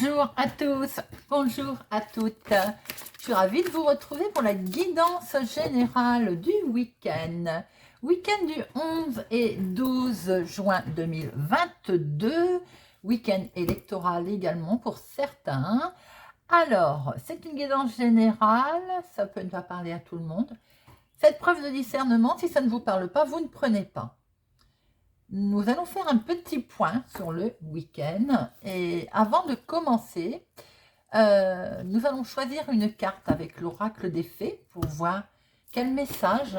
Bonjour à tous, bonjour à toutes. Je suis ravie de vous retrouver pour la guidance générale du week-end. Week-end du 11 et 12 juin 2022. Week-end électoral également pour certains. Alors, c'est une guidance générale, ça peut ne pas parler à tout le monde. Faites preuve de discernement, si ça ne vous parle pas, vous ne prenez pas. Nous allons faire un petit point sur le week-end et avant de commencer, nous allons choisir une carte avec l'oracle des fées pour voir quel message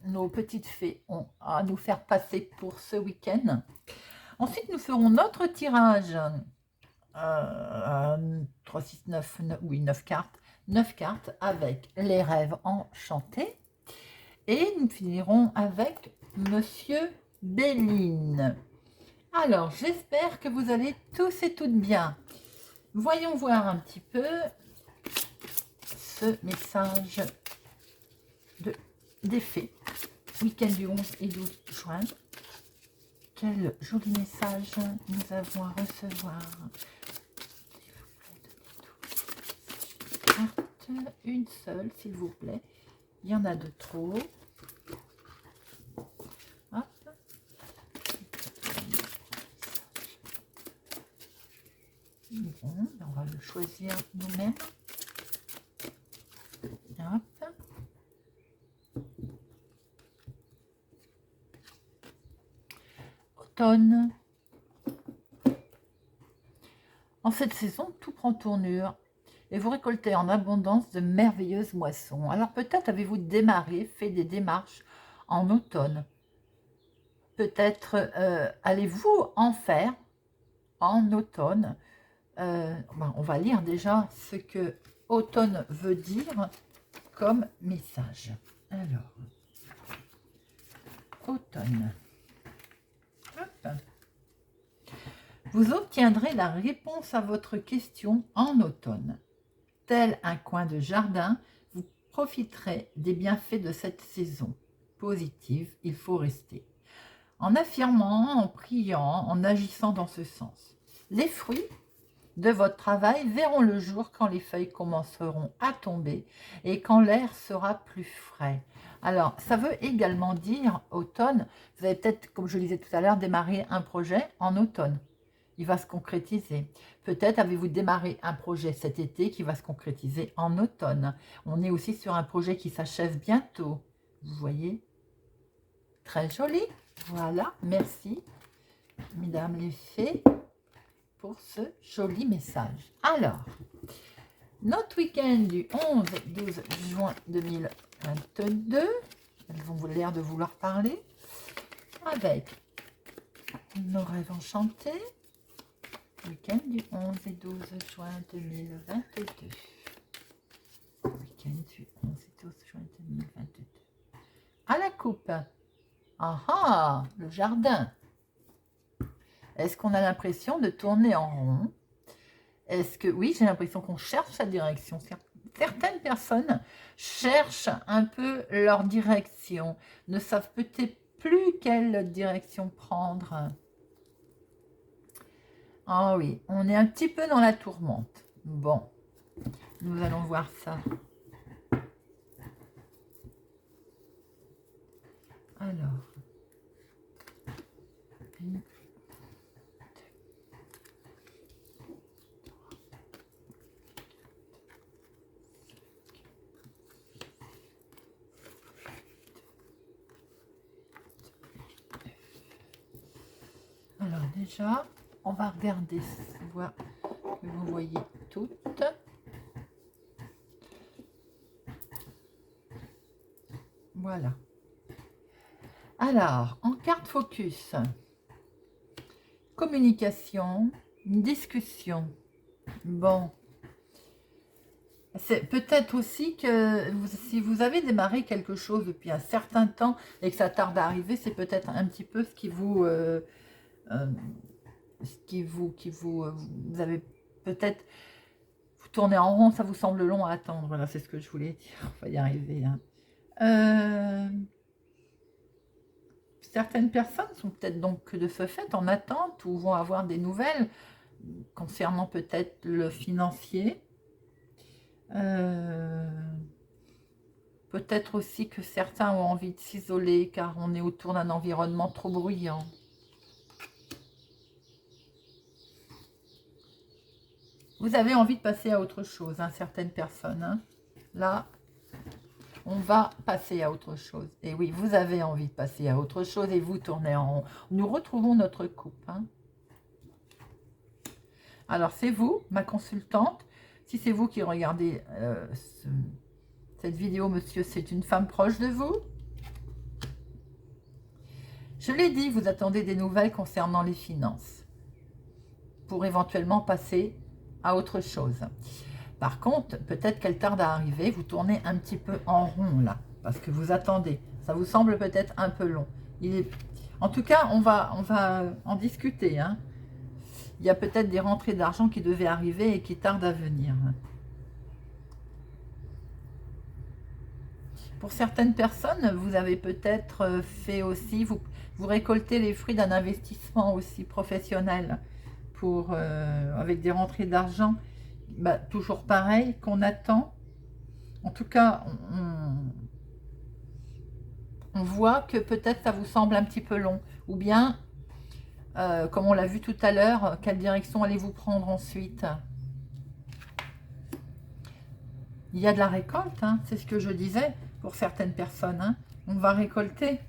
nos petites fées ont à nous faire passer pour ce week-end. Ensuite, nous ferons notre tirage 3, 6, 9, 9 cartes. 9 cartes avec les rêves enchantés. Et nous finirons avec Monsieur Béline. Alors, j'espère que vous allez tous et toutes bien. Voyons voir un petit peu ce message des fées. Week-end du 11 et 12 juin. Quel joli message nous avons à recevoir. Carte, une seule, s'il vous plaît. Il y en a de trop. Hop. Bon, on va le choisir nous-mêmes. Hop. Automne. En cette saison, tout prend tournure et vous récoltez en abondance de merveilleuses moissons. Alors peut-être avez-vous démarré, fait des démarches en automne. Peut-être allez-vous en faire en automne. On va lire déjà ce que automne veut dire comme message. Alors, automne. Hop. Vous obtiendrez la réponse à votre question en automne. Tel un coin de jardin, vous profiterez des bienfaits de cette saison positive. Il faut rester. En affirmant, en priant, en agissant dans ce sens. Les fruits de votre travail verront le jour quand les feuilles commenceront à tomber et quand l'air sera plus frais. Alors, ça veut également dire automne. Vous avez peut-être, comme je le disais tout à l'heure, démarré un projet en automne. Il va se concrétiser. Peut-être avez-vous démarré un projet cet été qui va se concrétiser en automne. On est aussi sur un projet qui s'achève bientôt. Vous voyez? Très joli. Voilà, merci, mesdames les fées, pour ce joli message. Alors, notre week-end du 11 et 12 juin 2022, elles ont l'air de vouloir parler, avec nos rêves enchantés, week-end du 11 et 12 juin 2022. Week-end du 11 et 12 juin 2022. À la coupe. Ah ah, le jardin. Est-ce qu'on a l'impression de tourner en rond? Est-ce que, oui, j'ai l'impression qu'on cherche sa direction. Certaines personnes cherchent un peu leur direction, ne savent peut-être plus quelle direction prendre. Ah oui, on est un petit peu dans la tourmente. Bon, nous allons voir ça. Alors, déjà, on va regarder, voir que vous voyez toutes. Voilà. Alors, en carte focus, communication, discussion. Bon, c'est peut-être aussi que si vous avez démarré quelque chose depuis un certain temps et que ça tarde à arriver, c'est peut-être un petit peu ce qui vous... vous avez peut-être... Vous tournez en rond, ça vous semble long à attendre. Voilà, c'est ce que je voulais dire. On va y arriver. Hein. Certaines personnes sont peut-être donc de ce fait en attente ou vont avoir des nouvelles concernant peut-être le financier. Peut-être aussi que certains ont envie de s'isoler car on est autour d'un environnement trop bruyant. Vous avez envie de passer à autre chose, hein, certaines personnes. Hein. Là, on va passer à autre chose. Et oui, vous avez envie de passer à autre chose et vous tournez en rond. Nous retrouvons notre coupe. Hein. Alors, c'est vous, ma consultante. Si c'est vous qui regardez cette vidéo, monsieur, c'est une femme proche de vous. Je l'ai dit, vous attendez des nouvelles concernant les finances pour éventuellement passer à autre chose. Par contre, peut-être qu'elle tarde à arriver, vous tournez un petit peu en rond là, parce que vous attendez. Ça vous semble peut-être un peu long. En tout cas, on va en discuter. Hein. Il y a peut-être des rentrées d'argent qui devaient arriver et qui tardent à venir. Pour certaines personnes, vous avez peut-être fait aussi, vous récoltez les fruits d'un investissement aussi professionnel avec des rentrées d'argent, toujours pareil, qu'on attend. En tout cas, on voit que peut-être ça vous semble un petit peu long. Ou bien, comme on l'a vu tout à l'heure, quelle direction allez-vous prendre ensuite? Il y a de la récolte, hein, c'est ce que je disais pour certaines personnes. Hein. On va récolter.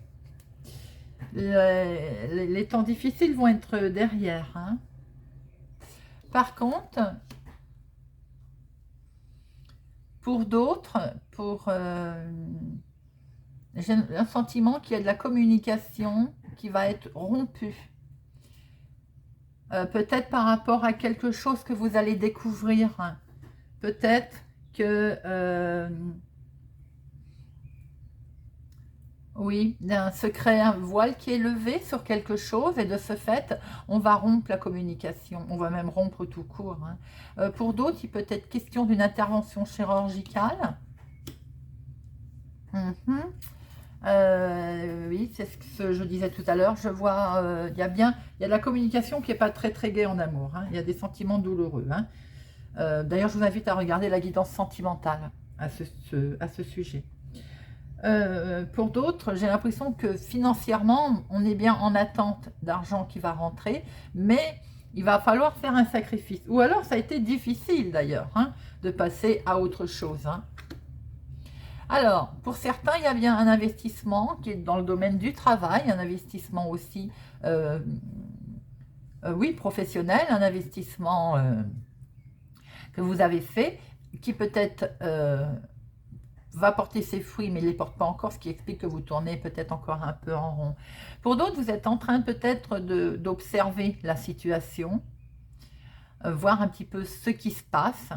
Les temps difficiles vont être derrière. Hein. Par contre, pour d'autres, j'ai un sentiment qu'il y a de la communication qui va être rompue. Peut-être par rapport à quelque chose que vous allez découvrir. Hein. Peut-être que... oui, d'un secret, un voile qui est levé sur quelque chose et de ce fait, on va rompre la communication, on va même rompre tout court. Hein. Pour d'autres, il peut être question d'une intervention chirurgicale. Oui, c'est ce que je disais tout à l'heure. Je vois, il y a de la communication qui n'est pas très très gaie en amour. Hein. Il y a des sentiments douloureux. Hein. D'ailleurs, je vous invite à regarder la guidance sentimentale à ce sujet. Pour d'autres, j'ai l'impression que financièrement, on est bien en attente d'argent qui va rentrer, mais il va falloir faire un sacrifice. Ou alors, ça a été difficile d'ailleurs, hein, de passer à autre chose. Hein. Alors, pour certains, il y a bien un investissement qui est dans le domaine du travail, un investissement aussi, oui, professionnel, un investissement que vous avez fait, qui peut-être... va porter ses fruits, mais ne les porte pas encore, ce qui explique que vous tournez peut-être encore un peu en rond. Pour d'autres, vous êtes en train peut-être d'observer la situation, voir un petit peu ce qui se passe,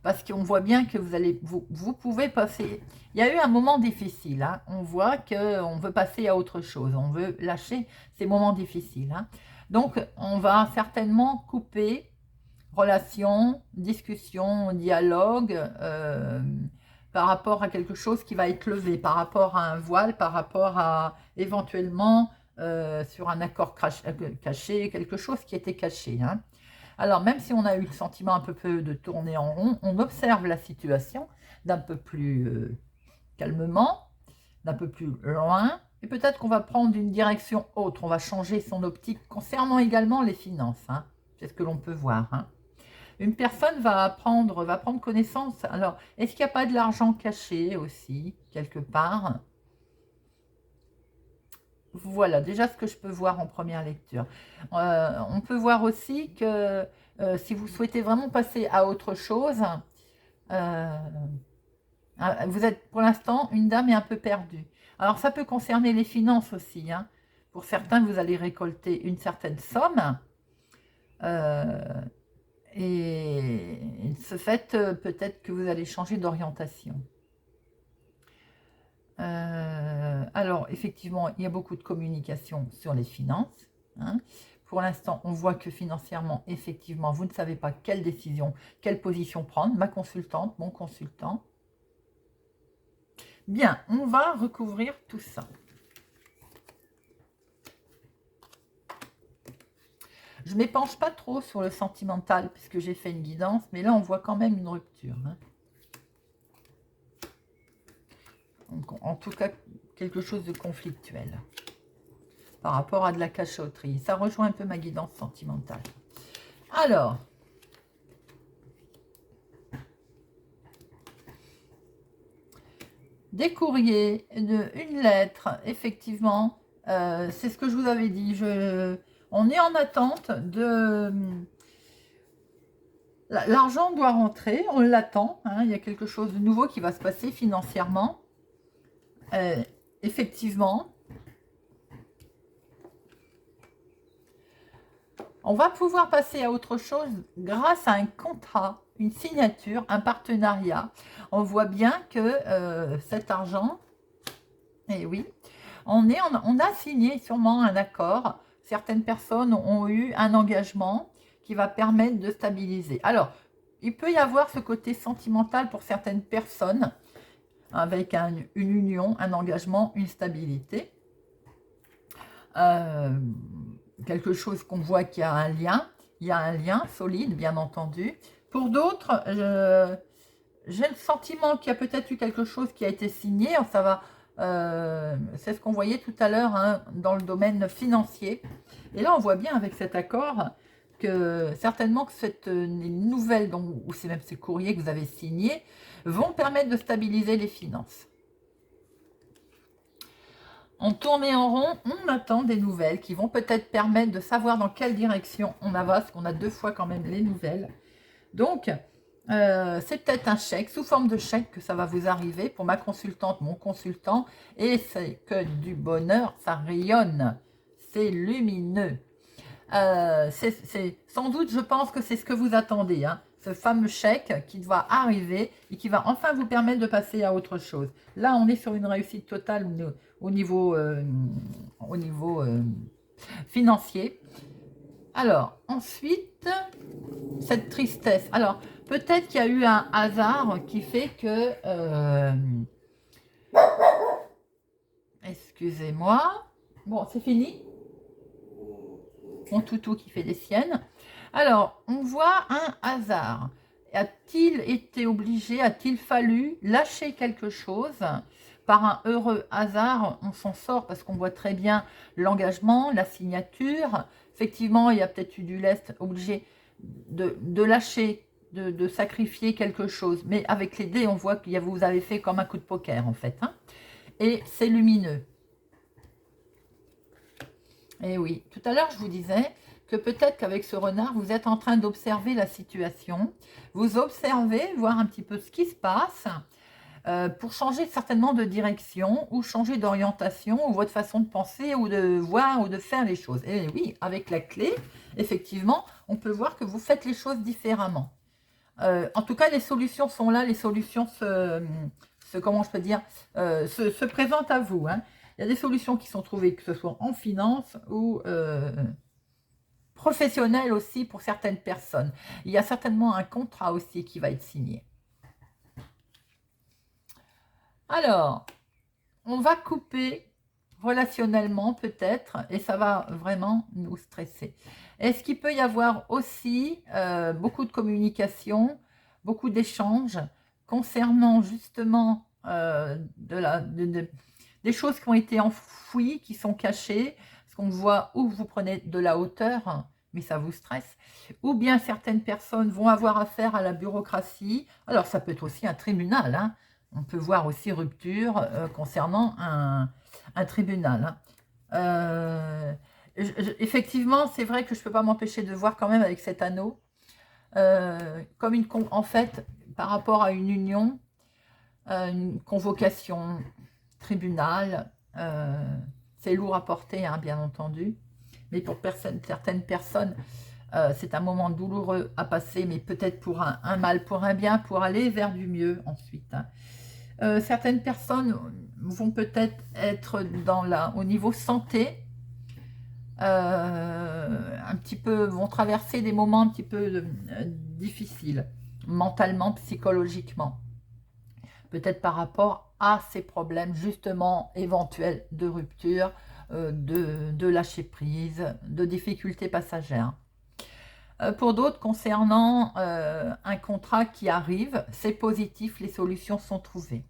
parce qu'on voit bien que vous pouvez passer... Il y a eu un moment difficile, hein. On voit qu'on veut passer à autre chose, on veut lâcher ces moments difficiles. Hein. Donc, on va certainement couper relation, discussion, dialogue, par rapport à quelque chose qui va être levé, par rapport à un voile, par rapport à éventuellement sur un accord caché, quelque chose qui était caché. Hein. Alors même si on a eu le sentiment un peu de tourner en rond, on observe la situation d'un peu plus calmement, d'un peu plus loin, et peut-être qu'on va prendre une direction autre, on va changer son optique concernant également les finances. Hein. C'est ce que l'on peut voir. Hein. Une personne va prendre connaissance. Alors, est-ce qu'il n'y a pas de l'argent caché aussi, quelque part? Voilà, déjà ce que je peux voir en première lecture. On peut voir aussi que si vous souhaitez vraiment passer à autre chose, vous êtes pour l'instant, une dame est un peu perdue. Alors, ça peut concerner les finances aussi. Hein. Pour certains, vous allez récolter une certaine somme. Et ce fait, peut-être que vous allez changer d'orientation. Alors, effectivement, il y a beaucoup de communication sur les finances. Hein. Pour l'instant, on voit que financièrement, effectivement, vous ne savez pas quelle décision, quelle position prendre. Ma consultante, mon consultant. Bien, on va recouvrir tout ça. Je ne m'épanche pas trop sur le sentimental puisque j'ai fait une guidance, mais là on voit quand même une rupture. Hein. Donc, en tout cas, quelque chose de conflictuel par rapport à de la cachotterie. Ça rejoint un peu ma guidance sentimentale. Alors, des courriers, une lettre, effectivement, c'est ce que je vous avais dit. On est en attente de... L'argent doit rentrer, on l'attend. Hein, il y a quelque chose de nouveau qui va se passer financièrement. Effectivement. On va pouvoir passer à autre chose grâce à un contrat, une signature, un partenariat. On voit bien que cet argent, et oui, on a signé sûrement un accord. Certaines personnes ont eu un engagement qui va permettre de stabiliser. Alors, il peut y avoir ce côté sentimental pour certaines personnes, avec une union, un engagement, une stabilité. Quelque chose qu'on voit qu'il y a un lien. Il y a un lien solide, bien entendu. Pour d'autres, j'ai le sentiment qu'il y a peut-être eu quelque chose qui a été signé. Ça va... c'est ce qu'on voyait tout à l'heure hein, dans le domaine financier. Et là, on voit bien avec cet accord que certainement que cette nouvelle, ou c'est même ces courriers que vous avez signés, vont permettre de stabiliser les finances. On tourne en rond, on attend des nouvelles qui vont peut-être permettre de savoir dans quelle direction on avance, qu'on a 2 fois quand même les nouvelles. Donc, c'est peut-être un chèque, sous forme de chèque que ça va vous arriver pour ma consultante, mon consultant, et c'est que du bonheur, ça rayonne, c'est lumineux. C'est sans doute, je pense que c'est ce que vous attendez, hein, ce fameux chèque qui va arriver et qui va enfin vous permettre de passer à autre chose. Là, on est sur une réussite totale au niveau financier. Alors, ensuite, cette tristesse. Alors, peut-être qu'il y a eu un hasard qui fait que... excusez-moi. Bon, c'est fini. Mon toutou qui fait des siennes. Alors, on voit un hasard. A-t-il été obligé, a-t-il fallu lâcher quelque chose? Par un heureux hasard, on s'en sort parce qu'on voit très bien l'engagement, la signature. Effectivement, il y a peut-être eu du lest, obligé de lâcher, de sacrifier quelque chose. Mais avec les dés, on voit que vous avez fait comme un coup de poker, en fait. Hein. Et c'est lumineux. Et oui, tout à l'heure, je vous disais que peut-être qu'avec ce renard, vous êtes en train d'observer la situation. Vous observez, voir un petit peu ce qui se passe pour changer certainement de direction ou changer d'orientation ou votre façon de penser ou de voir ou de faire les choses. Et oui, avec la clé, effectivement, on peut voir que vous faites les choses différemment. En tout cas, les solutions sont là, les solutions comment je peux dire, se présentent à vous. Hein. Il y a des solutions qui sont trouvées, que ce soit en finance ou professionnelles aussi pour certaines personnes. Il y a certainement un contrat aussi qui va être signé. Alors, on va couper relationnellement peut-être et ça va vraiment nous stresser. Est-ce qu'il peut y avoir aussi beaucoup de communication, beaucoup d'échanges concernant justement des choses qui ont été enfouies, qui sont cachées, parce qu'on voit où vous prenez de la hauteur, mais ça vous stresse, ou bien certaines personnes vont avoir affaire à la bureaucratie. Alors ça peut être aussi un tribunal, hein. On peut voir aussi rupture concernant un tribunal. Hein. Effectivement, c'est vrai que je ne peux pas m'empêcher de voir quand même avec cet anneau, comme en fait, par rapport à une union, une convocation, tribunal, c'est lourd à porter, hein, bien entendu. Mais pour certaines personnes, c'est un moment douloureux à passer, mais peut-être pour un mal, pour un bien, pour aller vers du mieux ensuite. Hein. Certaines personnes vont peut-être être au niveau santé, un petit peu, vont traverser des moments un petit peu difficiles, mentalement, psychologiquement. Peut-être par rapport à ces problèmes justement éventuels de rupture, de lâcher prise, de difficultés passagères. Pour d'autres, concernant un contrat qui arrive, c'est positif, les solutions sont trouvées.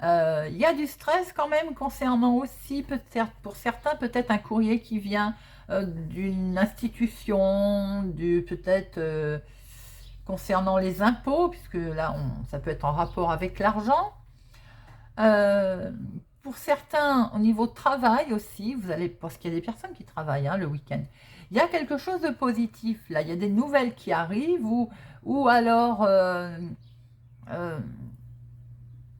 Il y a du stress quand même concernant aussi, peut-être pour certains, peut-être un courrier qui vient d'une institution, peut-être concernant les impôts, puisque là, ça peut être en rapport avec l'argent. Pour certains, au niveau de travail aussi, parce qu'il y a des personnes qui travaillent le week-end, il y a quelque chose de positif. Là, il y a des nouvelles qui arrivent, ou alors,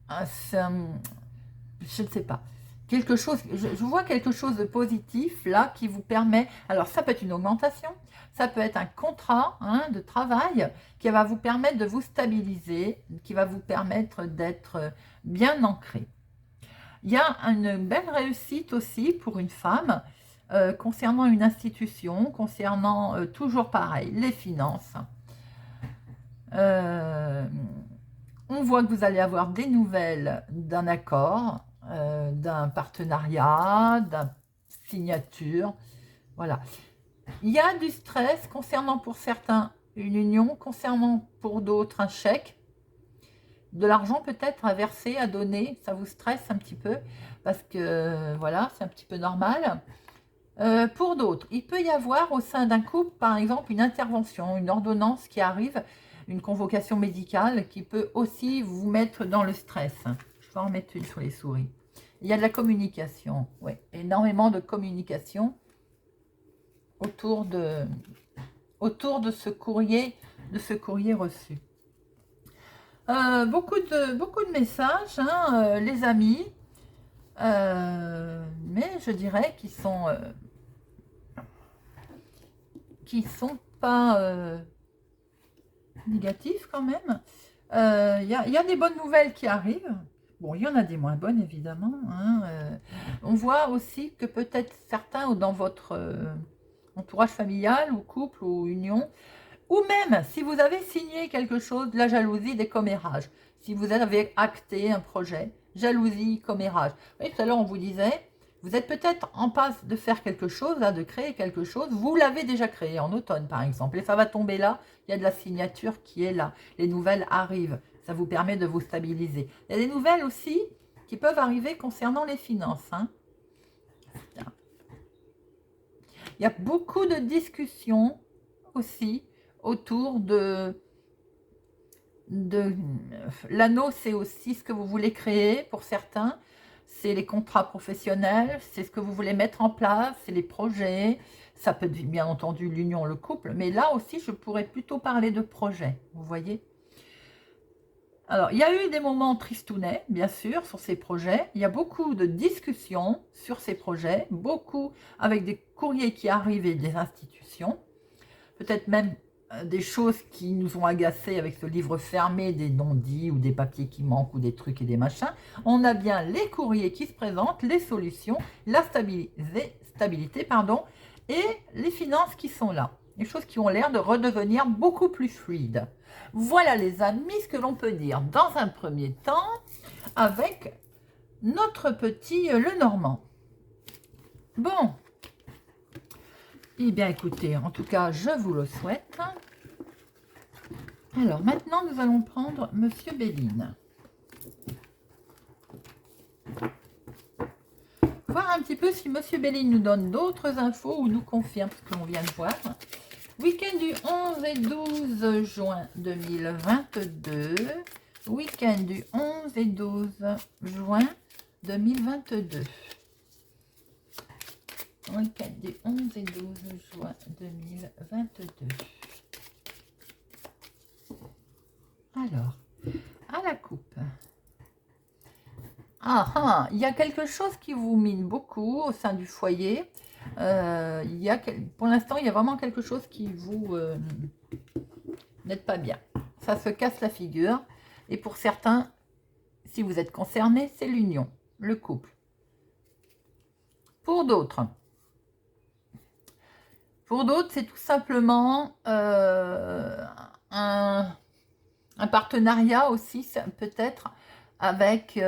je ne sais pas, quelque chose, je vois quelque chose de positif là qui vous permet, alors ça peut être une augmentation, ça peut être un contrat de travail qui va vous permettre de vous stabiliser, qui va vous permettre d'être bien ancré. Il y a une belle réussite aussi pour une femme concernant une institution, concernant toujours pareil, les finances. On voit que vous allez avoir des nouvelles d'un accord, d'un partenariat, d'une signature. Voilà. Il y a du stress concernant pour certains une union, concernant pour d'autres un chèque. De l'argent peut-être à verser, à donner, ça vous stresse un petit peu, parce que voilà, c'est un petit peu normal. Pour d'autres, il peut y avoir au sein d'un couple, par exemple, une intervention, une ordonnance qui arrive, une convocation médicale qui peut aussi vous mettre dans le stress. Je vais en mettre une sur les souris. Il y a de la communication, oui, énormément de communication autour de ce courrier reçu. Beaucoup de messages, les amis, mais je dirais qu'ils sont pas négatifs quand même. Il y a des bonnes nouvelles qui arrivent. Bon, il y en a des moins bonnes évidemment. On voit aussi que peut-être certains dans votre entourage familial ou couple ou union, ou même si vous avez signé quelque chose, de la jalousie, des commérages. Si vous avez acté un projet, jalousie, commérage. Vous voyez, tout à l'heure, on vous disait, vous êtes peut-être en passe de faire quelque chose, de créer quelque chose. Vous l'avez déjà créé en automne, par exemple. Et ça va tomber là. Il y a de la signature qui est là. Les nouvelles arrivent. Ça vous permet de vous stabiliser. Il y a des nouvelles aussi qui peuvent arriver concernant les finances. Il y a beaucoup de discussions aussi autour de l'anneau, c'est aussi ce que vous voulez créer pour certains, c'est les contrats professionnels, c'est ce que vous voulez mettre en place, c'est les projets, ça peut être bien entendu l'union, le couple, mais là aussi je pourrais plutôt parler de projets, vous voyez. Alors, il y a eu des moments tristounets, bien sûr, sur ces projets. Il y a beaucoup de discussions sur ces projets, beaucoup avec des courriers qui arrivent et des institutions. Peut-être même des choses qui nous ont agacés avec ce livre fermé, des non-dits ou des papiers qui manquent ou des trucs et des machins. On a bien les courriers qui se présentent, les solutions, la stabilité, et les finances qui sont là. Les choses qui ont l'air de redevenir beaucoup plus fluides. Voilà les amis ce que l'on peut dire dans un premier temps avec notre petit Lenormand. Bon. Eh bien, écoutez, en tout cas, je vous le souhaite. Alors, maintenant, nous allons prendre Monsieur Béline. Voir un petit peu si Monsieur Béline nous donne d'autres infos ou nous confirme ce que l'on vient de voir. Week-end du 11 et 12 juin 2022. Week-end du 11 et 12 juin 2022. Week-end du 11 et 12 juin 2022. Alors, à la coupe. Il y a quelque chose qui vous mine beaucoup au sein du foyer. Pour l'instant, il y a vraiment quelque chose qui vous n'êtes pas bien. Ça se casse la figure. Et pour certains, si vous êtes concernés, c'est l'union, le couple. Pour d'autres, c'est tout simplement un partenariat aussi, peut-être, avec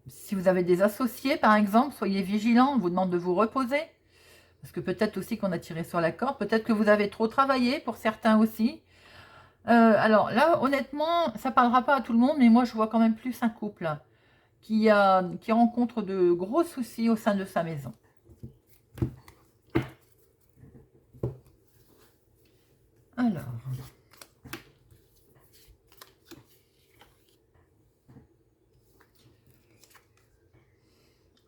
si vous avez des associés, par exemple, soyez vigilants, on vous demande de vous reposer. Parce que peut-être aussi qu'on a tiré sur la corde. Peut-être que vous avez trop travaillé pour certains aussi. Alors là, honnêtement, ça ne parlera pas à tout le monde, mais moi, je vois quand même plus un couple qui rencontre de gros soucis au sein de sa maison.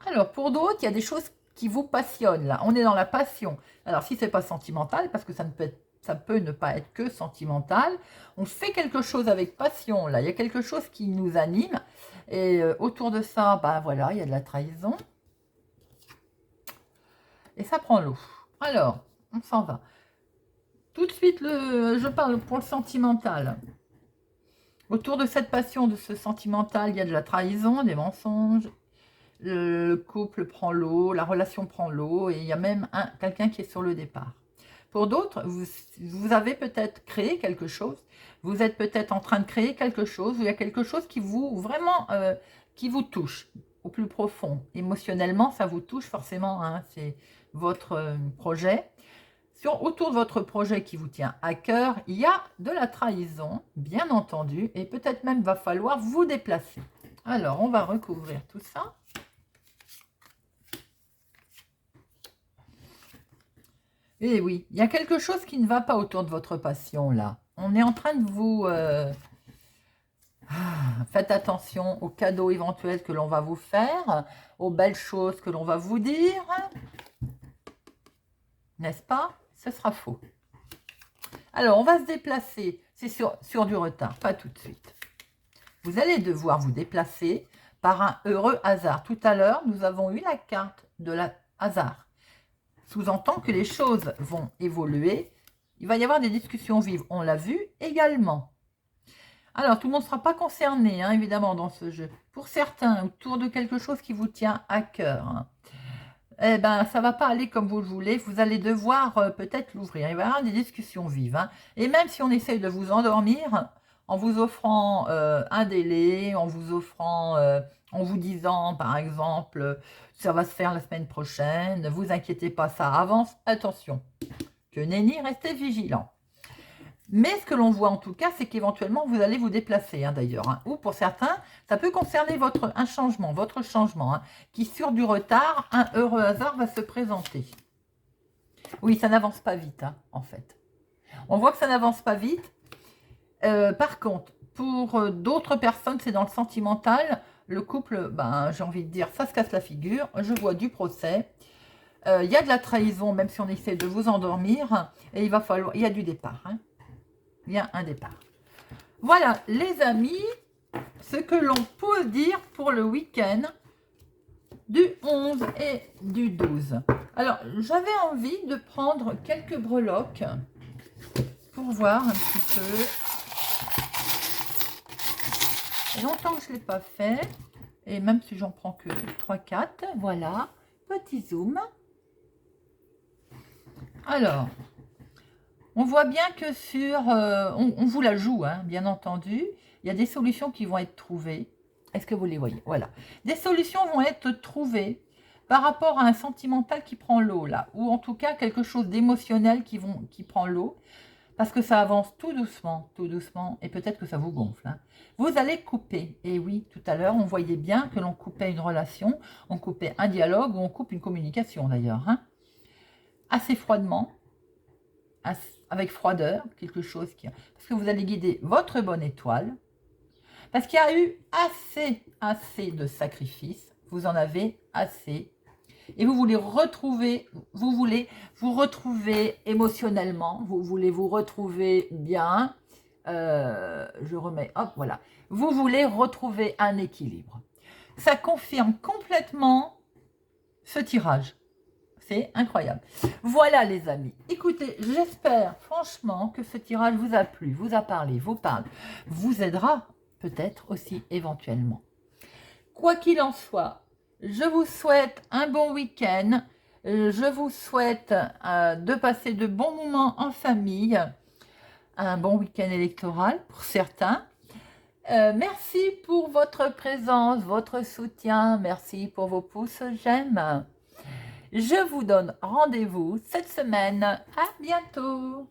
Alors, pour d'autres, il y a des choses qui vous passionnent, là. On est dans la passion. Alors, si c'est pas sentimental, parce que ça peut ne pas être que sentimental, on fait quelque chose avec passion, là. Il y a quelque chose qui nous anime. Et autour de ça, bah voilà, il y a de la trahison. Et ça prend l'eau. Alors, on s'en va. Tout de suite, je parle pour le sentimental. Autour de cette passion, de ce sentimental, il y a de la trahison, des mensonges. Le couple prend l'eau, la relation prend l'eau, et il y a même quelqu'un qui est sur le départ. Pour d'autres, vous avez peut-être créé quelque chose, vous êtes peut-être en train de créer quelque chose, où il y a quelque chose qui vous, vraiment, qui vous touche au plus profond. Émotionnellement, ça vous touche forcément, hein, c'est votre projet. Autour de votre projet qui vous tient à cœur, il y a de la trahison, bien entendu, et peut-être même va falloir vous déplacer. Alors, on va recouvrir tout ça. Eh oui, il y a quelque chose qui ne va pas autour de votre passion, là. On est en train de vous... faites attention aux cadeaux éventuels que l'on va vous faire, aux belles choses que l'on va vous dire. N'est-ce pas? Ce sera faux. Alors, on va se déplacer. C'est sur du retard, pas tout de suite. Vous allez devoir vous déplacer par un heureux hasard. Tout à l'heure, nous avons eu la carte de la hasard. Sous-entend que les choses vont évoluer. Il va y avoir des discussions vives. On l'a vu également. Alors, tout le monde ne sera pas concerné, hein, évidemment, dans ce jeu. Pour certains, autour de quelque chose qui vous tient à cœur, hein, eh ben, ça ne va pas aller comme vous le voulez. Vous allez devoir peut-être l'ouvrir. Il va y avoir des discussions vives. Hein. Et même si on essaye de vous endormir, en vous offrant un délai, en vous disant, par exemple, ça va se faire la semaine prochaine, ne vous inquiétez pas, ça avance, attention. Que nenni, restez vigilant. Mais ce que l'on voit en tout cas, c'est qu'éventuellement, vous allez vous déplacer, hein, d'ailleurs. Hein. Ou pour certains, ça peut concerner votre changement, hein, qui sur du retard, un heureux hasard va se présenter. Oui, ça n'avance pas vite, hein, en fait. On voit que ça n'avance pas vite. Par contre, pour d'autres personnes, c'est dans le sentimental. Le couple, ben, j'ai envie de dire, ça se casse la figure. Je vois du procès. Il y a de la trahison, même si on essaie de vous endormir. Et il y a du départ, hein. Il y a un départ. Voilà, les amis, ce que l'on peut dire pour le week-end du 11 et du 12. Alors, j'avais envie de prendre quelques breloques pour voir un petit peu. Il y a longtemps que je ne l'ai pas fait. Et même si j'en prends que 3-4, voilà, petit zoom. Alors, on voit bien que on vous la joue, hein, bien entendu. Il y a des solutions qui vont être trouvées. Est-ce que vous les voyez? Voilà. Des solutions vont être trouvées par rapport à un sentimental qui prend l'eau, là. Ou en tout cas, quelque chose d'émotionnel qui prend l'eau. Parce que ça avance tout doucement, et peut-être que ça vous gonfle. Hein. Vous allez couper. Et oui, tout à l'heure, on voyait bien que l'on coupait une relation, on coupait un dialogue, ou on coupe une communication d'ailleurs. Hein. Assez froidement, avec froideur, quelque chose qui... Parce que vous allez guider votre bonne étoile, parce qu'il y a eu assez de sacrifices, vous en avez assez, et vous voulez vous retrouver émotionnellement, vous voulez vous retrouver bien, je remets, hop, voilà, vous voulez retrouver un équilibre. Ça confirme complètement ce tirage. C'est incroyable. Voilà les amis. Écoutez, j'espère franchement que ce tirage vous a plu, vous a parlé, vous aidera peut-être aussi éventuellement. Quoi qu'il en soit, je vous souhaite un bon week-end. Je vous souhaite de passer de bons moments en famille. Un bon week-end électoral pour certains. Merci pour votre présence, votre soutien. Merci pour vos pouces j'aime. Je vous donne rendez-vous cette semaine. À bientôt.